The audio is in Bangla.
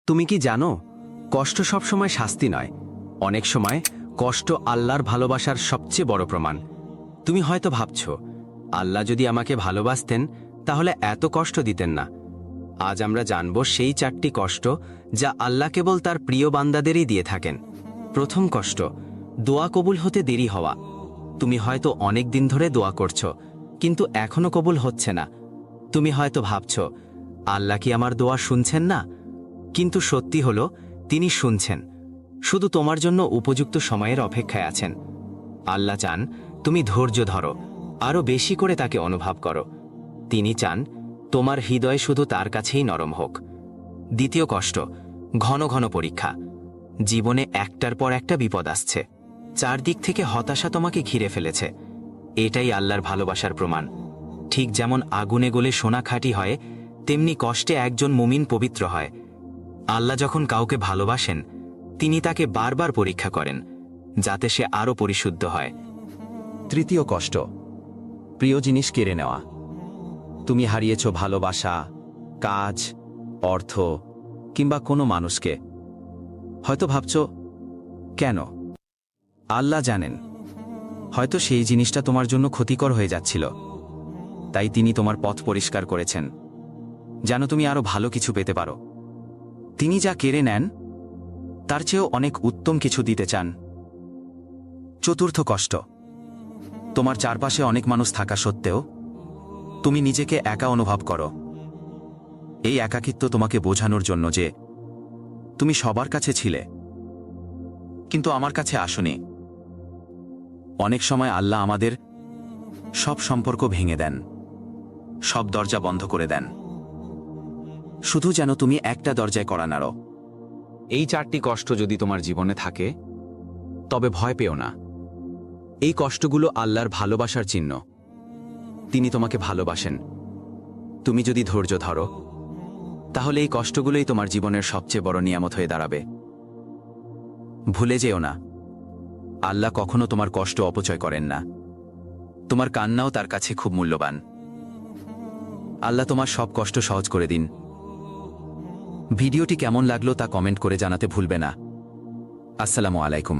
তুমি কি জানো, কষ্ট সবসময় শাস্তি নয়, অনেক সময় কষ্ট আল্লাহর ভালোবাসার সবচেয়ে বড় প্রমাণ। তুমি হয়তো ভাবছ, আল্লাহ যদি আমাকে ভালোবাসতেন তাহলে এত কষ্ট দিতেন না। আজ আমরা জানব সেই 4টি কষ্ট যা আল্লাহ কেবল তার প্রিয় বান্দাদেরই দিয়ে থাকেন। প্রথম কষ্ট, দোয়া কবুল হতে দেরি হওয়া। তুমি হয়তো অনেক দিন ধরে দোয়া করছ, কিন্তু এখনো কবুল হচ্ছে না। তুমি হয়তো ভাবছ, আল্লাহ কি আমার দোয়া শুনছেন না? কিন্তু সত্যি হলো, তিনি শুনছেন, শুধু তোমার জন্য উপযুক্ত সময়ের অপেক্ষায় আছেন। আল্লাহ চান তুমি ধৈর্য ধরো, আরও বেশি করে তাকে অনুভব করো। তিনি চান তোমার হৃদয় শুধু তার কাছেই নরম হোক। দ্বিতীয় কষ্ট, ঘন ঘন পরীক্ষা। জীবনে একটার পর একটা বিপদ আসছে, চারদিক থেকে হতাশা তোমাকে ঘিরে ফেলেছে। এটাই আল্লাহর ভালোবাসার প্রমাণ। ঠিক যেমন আগুনে গলে সোনা খাঁটি হয়, তেমনি কষ্টে একজন মুমিন পবিত্র হয়। আল্লাহ যখন কাউকে ভালোবাসেন, তিনি তাকে বারবার পরীক্ষা করেন, যাতে সে আরও পরিশুদ্ধ হয়। তৃতীয় কষ্ট, প্রিয় জিনিস কেড়ে নেওয়া। তুমি হারিয়েছ ভালোবাসা, কাজ, অর্থ কিংবা কোনো মানুষকে। হয়তো ভাবছ, কেন? আল্লাহ জানেন, হয়তো সেই জিনিসটা তোমার জন্য ক্ষতিকর হয়ে যাচ্ছিল, তাই তিনি তোমার পথ পরিষ্কার করেছেন, যেন তুমি আরও ভালো কিছু পেতে পারো। তিনি যা কেড়ে নেন, তার চেয়েও অনেক উত্তম কিছু দিতে চান। চতুর্থ কষ্ট, তোমার চারপাশে অনেক মানুষ থাকা সত্ত্বেও তুমি নিজেকে একা অনুভব করো। এই একাকিত্ব তোমাকে বোঝানোর জন্য যে তুমি সবার কাছে ছিলে, কিন্তু আমার কাছে আসোনি। অনেক সময় আল্লাহ আমাদের সব সম্পর্ক ভেঙে দেন, সব দরজা বন্ধ করে দেন, শুধু যেন তুমি একটা দরজায় কড়া নাড়ো। এই 4টি কষ্ট যদি তোমার জীবনে থাকে, তবে ভয় পেও না। এই কষ্টগুলো আল্লাহর ভালোবাসার চিহ্ন। তিনি তোমাকে ভালোবাসেন। তুমি যদি ধৈর্য ধরো, তাহলে এই কষ্টগুলোই তোমার জীবনের সবচেয়ে বড় নিয়ামত হয়ে দাঁড়াবে। ভুলে যেও না, আল্লাহ কখনো তোমার কষ্ট অপচয় করেন না। তোমার কান্নাও তার কাছে খুব মূল্যবান। আল্লাহ তোমার সব কষ্ট সহজ করে দিন। ভিডিওটি কেমন লাগলো তা কমেন্ট করে জানাতে ভুলবে না। আসসালামু আলাইকুম।